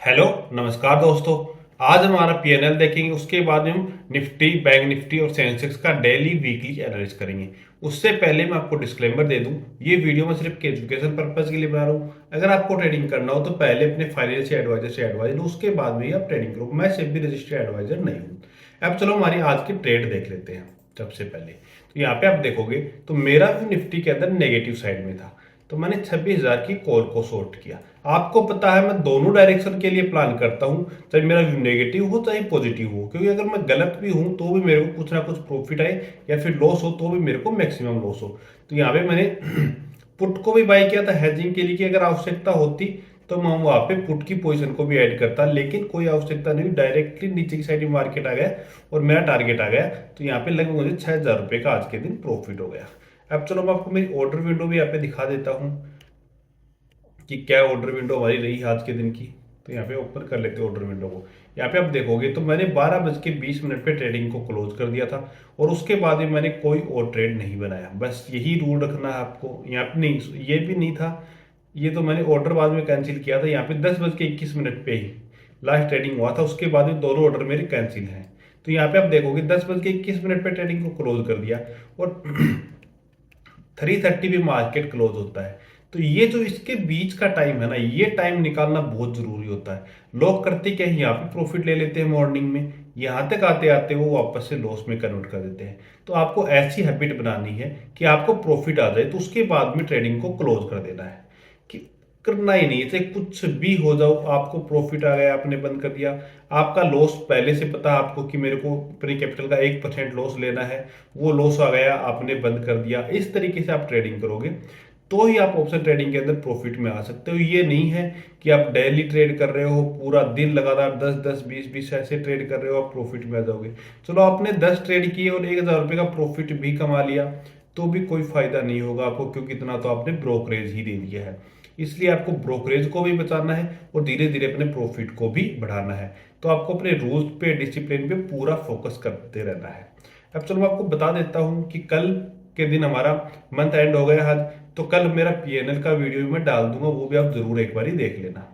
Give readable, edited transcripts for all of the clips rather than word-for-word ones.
Hello, नमस्कार दोस्तों। आज हमारा पीएनएल देखेंगे, उसके बाद हम निफ्टी, बैंक निफ्टी और सेंसेक्स का डेली वीकली एनालिसिस करेंगे। उससे पहले मैं आपको डिस्क्लेमर दे दूं, ये वीडियो मैं सिर्फ एजुकेशन पर्पज के लिए बना रहा हूँ। अगर आपको ट्रेडिंग करना हो तो पहले अपने फाइनेंशियल एडवाइजर से एडवाइस लो, उसके बाद भी आप ट्रेडिंग करो। मैं सिर्फ भी रजिस्टर्ड एडवाइजर नहीं हूँ। अब चलो हमारी आज की ट्रेड देख लेते हैं। सबसे पहले तो यहाँ पे आप देखोगे तो मेरा भी निफ्टी के अंदर नेगेटिव साइड में था, तो मैंने 26,000 की कॉल को शॉर्ट किया। आपको पता है मैं दोनों डायरेक्शन के लिए प्लान करता हूं, चाहे मेरा व्यू नेगेटिव हो चाहे पॉजिटिव हो, क्योंकि अगर मैं गलत भी हूं तो भी मेरे को कुछ ना कुछ प्रॉफिट आए या फिर लॉस हो तो भी मेरे को मैक्सिमम लॉस हो। तो यहाँ पे मैंने पुट को भी बाय किया था हेजिंग के लिए कि अगर आवश्यकता होती तो मैं वहां पे पुट की पोजीशन को भी ऐड करता, लेकिन कोई आवश्यकता नहीं, डायरेक्टली नीचे की साइड में मार्केट आ गया और मेरा टारगेट आ गया। तो यहाँ पे लगभग मुझे 6,000 रुपये का आज के दिन प्रॉफिट हो गया। अब चलो मैं आपको मेरी ऑर्डर विंडो भी यहाँ पे दिखा देता हूँ कि क्या ऑर्डर विंडो हमारी रही आज के दिन की। तो यहाँ पे ओपन कर लेते हैं ऑर्डर विंडो को। यहाँ पे आप देखोगे तो मैंने 12:20 पे ट्रेडिंग को क्लोज कर दिया था और उसके बाद भी मैंने कोई और ट्रेड नहीं बनाया। बस यही रूल रखना है आपको। यहाँ पे नहीं, ये भी नहीं था, ये तो मैंने ऑर्डर बाद में कैंसिल किया था। यहाँ पे 10:21 पे ही लास्ट ट्रेडिंग हुआ था, उसके बाद भी दोनों ऑर्डर मेरे कैंसिल हैं। तो यहाँ पे आप देखोगे 10:21 पे ट्रेडिंग को क्लोज कर दिया और 3:30 पे मार्केट क्लोज होता है। तो ये जो इसके बीच का टाइम है ना, ये टाइम निकालना बहुत जरूरी होता है। लोग करते क्या है, यहाँ पे प्रॉफिट ले लेते हैं मॉर्निंग में, यहाँ तक आते आते वो वापस से लॉस में कन्वर्ट कर देते हैं। तो आपको ऐसी हैबिट बनानी है कि आपको प्रॉफिट आ जाए तो उसके बाद में ट्रेडिंग को क्लोज कर देना है, कि करना ही नहीं है चाहे कुछ भी हो जाओ। आपको प्रॉफिट आ गया, आपने बंद कर दिया, आपका लॉस पहले से पता है आपको कि मेरे को अपने कैपिटल का 1% लॉस लेना है, वो लॉस आ गया, आपने बंद कर दिया। इस तरीके से आप ट्रेडिंग करोगे तो ही आप ऑप्शन ट्रेडिंग के अंदर प्रॉफिट में आ सकते हो। ये नहीं है कि आप डेली ट्रेड कर रहे हो, पूरा दिन लगातार 10-10 20-20 ऐसे ट्रेड कर रहे हो, आप प्रॉफिट में आ जाओगे। चलो आपने 10 ट्रेड किए और 1,000 रुपये का प्रॉफिट भी कमा लिया तो भी कोई फायदा नहीं होगा आपको, क्योंकि इतना तो आपने ब्रोकरेज ही दे दिया है। इसलिए आपको ब्रोकरेज को भी बचाना है और धीरे धीरे अपने प्रॉफिट को भी बढ़ाना है। तो आपको अपने रूल्स पे, डिसिप्लिन पे पूरा फोकस करते रहना है। अब चलो मैं आपको बता देता हूं कि कल के दिन हमारा मंथ एंड हो गया आज, तो कल मेरा पीएनएल का वीडियो भी मैं डाल दूंगा, वो भी आप जरूर एक बार देख लेना।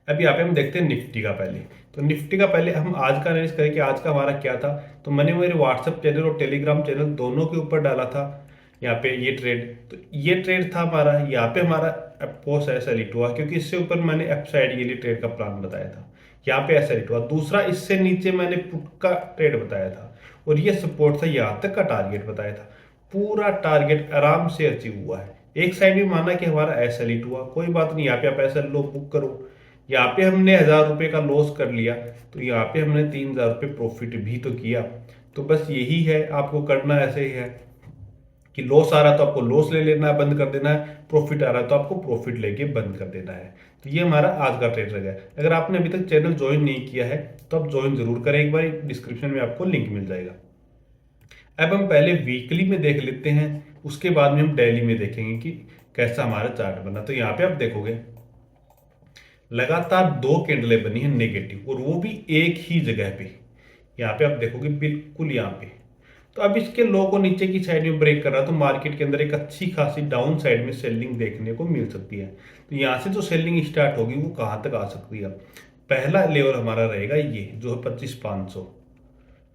अब यहाँ पे हम देखते हैं निफ्टी का पहले। तो निफ्टी का पहले हम आज का एनालिसिस करें कि आज का हमारा क्या था। तो मैंने मेरे व्हाट्सएप चैनल और टेलीग्राम चैनल दोनों के ऊपर डाला था यहाँ पे ये ट्रेड। तो ये ट्रेड था हमारा, यहाँ पे हमारा पोस्ट ऐसा हिट हुआ क्योंकि इससे ऊपर मैंने एफ साइड के लिए ट्रेड का प्लान बताया था, यहाँ पे ऐसा हिट हुआ। दूसरा, इससे नीचे मैंने पुट का ट्रेड बताया था और ये सपोर्ट था, यहाँ तक का टारगेट बताया था। पूरा टारगेट आराम से अचीव हुआ है। एक साइड में माना कि हमारा ऐसा हिट हुआ, कोई बात नहीं, यहाँ पे आप ऐसा लो बुक करो। यहाँ पे हमने 1,000 रुपये का लॉस कर लिया, तो यहाँ पे हमने 3,000 रुपये प्रॉफिट भी तो किया। तो बस यही है, आपको करना ऐसे ही है कि लॉस आ रहा है तो आपको लॉस ले लेना है, बंद कर देना है, प्रॉफिट आ रहा है तो आपको प्रॉफिट लेके बंद कर देना है। तो ये हमारा आज का ट्रेड रहेगा। अगर आपने अभी तक चैनल ज्वाइन नहीं किया है तो आप ज्वाइन जरूर करें, एक बार डिस्क्रिप्शन में आपको लिंक मिल जाएगा। अब हम पहले वीकली में देख लेते हैं, उसके बाद में हम डेली में देखेंगे कि कैसा हमारा चार्ट बना। तो यहाँ पे आप देखोगे लगातार 2 कैंडलें बनी है नेगेटिव, और वो भी एक ही जगह पे। यहाँ पे आप देखोगे बिल्कुल यहाँ पे। तो अब इसके लो को नीचे की साइड में ब्रेक कर रहा, तो मार्केट के अंदर एक अच्छी खासी डाउन साइड में सेलिंग देखने को मिल सकती है। तो यहाँ से जो सेलिंग स्टार्ट होगी वो कहाँ तक आ सकती है। पहला लेवल हमारा रहेगा ये जो है 25,500,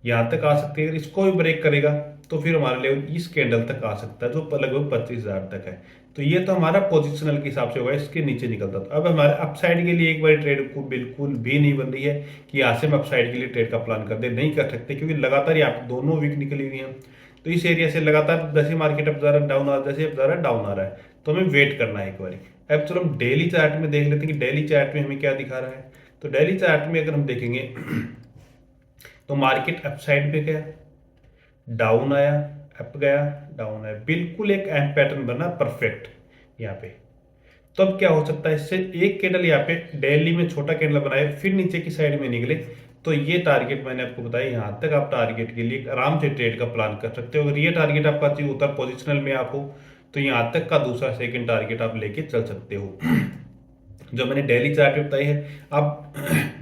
यहाँ तक आ सकती है। अगर इसको भी ब्रेक करेगा तो फिर हमारा लेवल इस कैंडल तक आ सकता है जो लगभग 25,000 तक है। तो ये तो हमारा पोजिशनल के हिसाब से होगा, इसके नीचे निकलता था। अब हमारे अपसाइड के लिए एक बार ट्रेड को बिल्कुल भी नहीं बन रही है कि यहाँ से हम अपसाइड के लिए ट्रेड का प्लान कर दे, नहीं कर सकते, क्योंकि लगातार यहाँ पे दोनों वीक निकली हुई हैं। तो इस एरिया से लगातार जैसे मार्केट अब ज़रा डाउन आ रहा है, जैसे अब ज़रा डाउन आ रहा है, तो हमें वेट करना है एक बार। अब चलो हम डेली चार्ट में देख लेते हैं कि डेली चार्ट में हमें क्या दिखा रहा है। तो डेली चार्ट में अगर हम देखेंगे तो मार्केट अप साइड पे गया, डाउन आया, अप गया, डाउन आया, बिल्कुल एक एम पैटर्न बना परफेक्ट यहाँ पे। तो अब क्या हो सकता है, इससे एक कैंडल यहाँ पे डेली में छोटा कैंडल बनाए फिर नीचे की साइड में निकले, तो ये टारगेट मैंने आपको बताया, यहाँ तक आप टारगेट के लिए आराम से ट्रेड का प्लान कर सकते हो। अगर ये टारगेट आपका अचीव होता है, पोजिशनल में आप हो, तो यहाँ तक का दूसरा सेकंड टारगेट आप लेके चल सकते हो। जो मैंने डेली चार्ट में बताई है, अब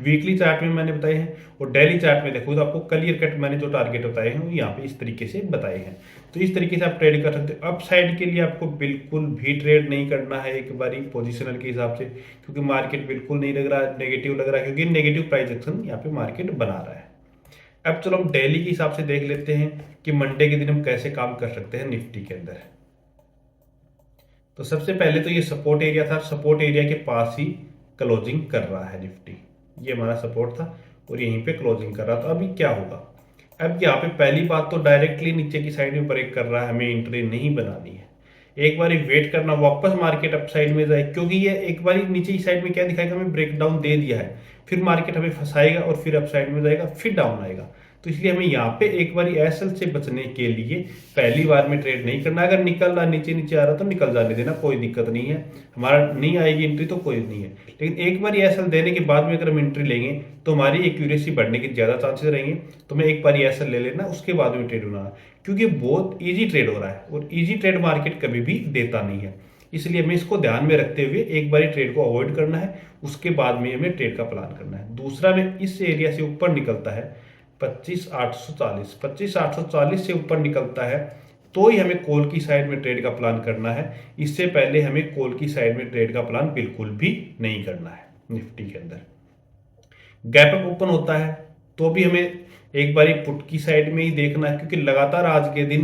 वीकली चार्ट में मैंने बताए हैं, और डेली चार्ट में देखो तो आपको क्लियर कट मैंने जो टारगेट बताए हैं वो यहाँ पे इस तरीके से बताए हैं। तो इस तरीके से आप ट्रेड कर सकते हो। अप साइड के लिए आपको बिल्कुल भी ट्रेड नहीं करना है एक बारी पोजिशनल के हिसाब से, क्योंकि मार्केट बिल्कुल नहीं लग रहा, नेगेटिव लग रहा है, क्योंकि नेगेटिव प्राइस एक्शन यहाँ पे मार्केट बना रहा है। अब चलो हम डेली के हिसाब से देख लेते हैं कि मंडे के दिन हम कैसे काम कर सकते हैं निफ्टी के अंदर। तो सबसे पहले तो ये सपोर्ट एरिया था, सपोर्ट एरिया के पास ही क्लोजिंग कर रहा है निफ्टी, ये हमारा सपोर्ट था और यहीं पे क्लोजिंग कर रहा था। अभी क्या होगा, अब यहाँ पे पहली बात तो डायरेक्टली नीचे की साइड में ब्रेक कर रहा है, हमें एंट्री नहीं बनानी है, एक बार वेट करना वापस मार्केट अप साइड में जाए, क्योंकि ये एक बार नीचे की साइड में क्या दिखाएगा, हमें ब्रेकडाउन दे दिया है, फिर मार्केट हमें फंसाएगा और फिर अप साइड में जाएगा, फिर डाउन आएगा। तो इसलिए हमें यहाँ पे एक बार एसएल से बचने के लिए पहली बार में ट्रेड नहीं करना। अगर निकल रहा नीचे नीचे आ रहा तो निकल जाने देना, कोई दिक्कत नहीं है, हमारा नहीं आएगी एंट्री तो कोई नहीं है। लेकिन एक बार एसएल देने के बाद में अगर हम एंट्री लेंगे तो हमारी एक्यूरेसी बढ़ने के ज़्यादा चांसेस रहेंगे। तो मैं एक बार एसएल ले लेना, उसके बाद में ट्रेड बनाना, क्योंकि बहुत ईजी ट्रेड हो रहा है और ईजी ट्रेड मार्केट कभी भी देता नहीं है। इसलिए हमें इसको ध्यान में रखते हुए एक बार ट्रेड को अवॉइड करना है, उसके बाद में हमें ट्रेड का प्लान करना है। दूसरा में इस एरिया से ऊपर निकलता है 25,840 से ऊपर निकलता है तो ही हमें कॉल की साइड में ट्रेड का प्लान करना है। इससे पहले हमें कॉल की साइड में ट्रेड का प्लान बिल्कुल भी नहीं करना है। निफ्टी के अंदर गैप अप ओपन होता है तो भी हमें एक बार पुट की साइड में ही देखना है, क्योंकि लगातार आज के दिन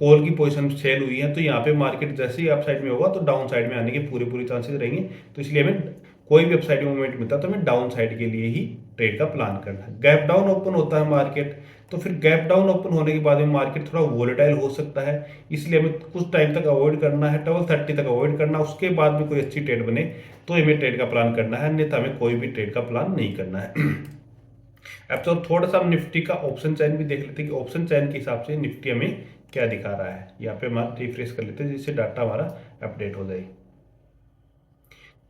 कॉल की पोजीशन सेल हुई है, तो यहाँ पे मार्केट जैसे ही अप साइड में होगा तो डाउन साइड में आने के पूरे चांसेस रहेंगे। तो इसलिए हमें कोई भी अपसाइड मूवमेंट मिलता है तो हमें डाउन साइड के लिए ही ट्रेड का प्लान करना है। गैप डाउन ओपन होता है मार्केट, तो फिर गैप डाउन ओपन होने के बाद में मार्केट थोड़ा वोलेटाइल हो सकता है, इसलिए हमें कुछ टाइम तक अवॉइड करना है, 12:30 तक अवॉइड करना। उसके बाद में कोई अच्छी ट्रेड बने तो हमें ट्रेड का प्लान करना है, अन्यथा हमें कोई भी ट्रेड का प्लान नहीं करना है। अब तो थोड़ा सा हम निफ्टी का ऑप्शन चैन भी देख लेते हैं कि ऑप्शन चैन के हिसाब से निफ्टी हमें क्या दिखा रहा है। यहाँ पे हम रिफ्रेश कर लेते हैं जिससे डाटा हमारा अपडेट हो जाए।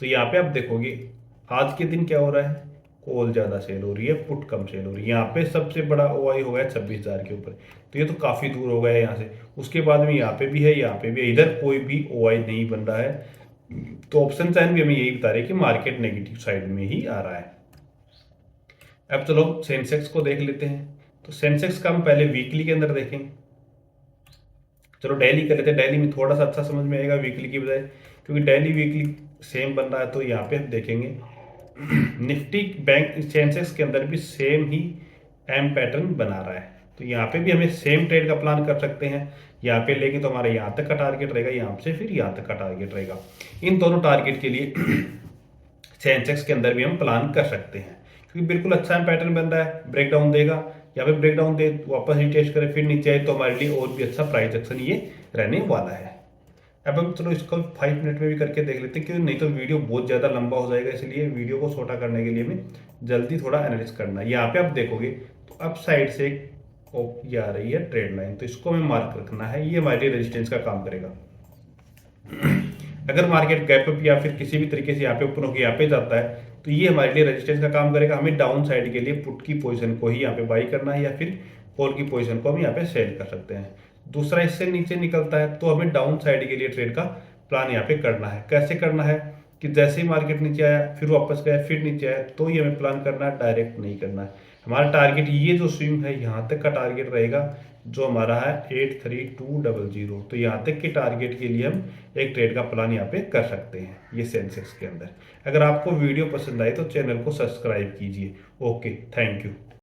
तो यहाँ पे आप देखोगे आज के दिन क्या हो रहा है, कॉल ज़्यादा सेल हो रही है, पुट कम सेल हो रही है। यहाँ पे सबसे बड़ा ओआई हो गया 26,000 के ऊपर, तो ये तो काफ़ी दूर हो गया है यहाँ से। उसके बाद में यहाँ पे भी है, यहाँ पे भी है, इधर कोई भी ओआई नहीं बन रहा है। तो ऑप्शन चैन भी हमें यही बता रहे हैं कि मार्केट नेगेटिव साइड में ही आ रहा है। अब चलो सेंसेक्स को देख लेते हैं। तो सेंसेक्स का हम पहले वीकली के अंदर देखें, चलो डेली कर लेते हैं, डेली में थोड़ा सा अच्छा समझ में आएगा वीकली की बजाय, क्योंकि डेली वीकली सेम बन रहा है। तो यहाँ पे हम देखेंगे निफ्टी बैंक सेंसेक्स के अंदर भी सेम ही एम पैटर्न बना रहा है, तो यहाँ पे भी हमें सेम ट्रेड का प्लान कर सकते हैं। यहाँ पे लेंगे तो हमारा यहाँ तक का टारगेट रहेगा, यहाँ से फिर यहाँ तक का टारगेट रहेगा। इन दोनों टारगेट के लिए सेंसेक्स के अंदर भी हम प्लान कर सकते हैं, क्योंकि बिल्कुल अच्छा पैटर्न बन रहा है। ब्रेकडाउन देगा, यहाँ पे ब्रेकडाउन दे वापस रिटेस्ट करे फिर नीचे आए, तो हमारे लिए और भी अच्छा प्राइस एक्शन ये रहने वाला है। अब हम चलो इसको 5 मिनट में भी करके देख लेते हैं, क्योंकि नहीं तो वीडियो बहुत ज़्यादा लंबा हो जाएगा, इसलिए वीडियो को छोटा करने के लिए हमें जल्दी थोड़ा एनालिस करना है। यहाँ पे आप देखोगे तो अप साइड से ये आ रही है ट्रेड लाइन, तो इसको हमें मार्क रखना है, ये हमारे रेजिस्टेंस का काम करेगा। अगर मार्केट गैप अप या फिर किसी भी तरीके से यहाँ पे ऊपर होकर यहाँ पे जाता है तो ये हमारे लिए रेजिस्टेंस का काम करेगा। हमें डाउन साइड के लिए पुट की पोजीशन को ही यहाँ पे बाई करना है, या फिर कॉल की पोजीशन को हम यहाँ पे सेल कर सकते हैं। दूसरा इससे नीचे निकलता है तो हमें डाउन साइड के लिए ट्रेड का प्लान यहाँ पे करना है। कैसे करना है कि जैसे ही मार्केट नीचे आया फिर वापस गया फिर नीचे आया तो ही हमें प्लान करना है, डायरेक्ट नहीं करना है। हमारा टारगेट ये जो स्विंग है यहाँ तक का टारगेट रहेगा, जो हमारा है 83200। तो यहाँ तक के टारगेट के लिए हम एक ट्रेड का प्लान यहाँ पे कर सकते हैं ये सेंसेक्स के अंदर। अगर आपको वीडियो पसंद आए तो चैनल को सब्सक्राइब कीजिए। Okay, thank you.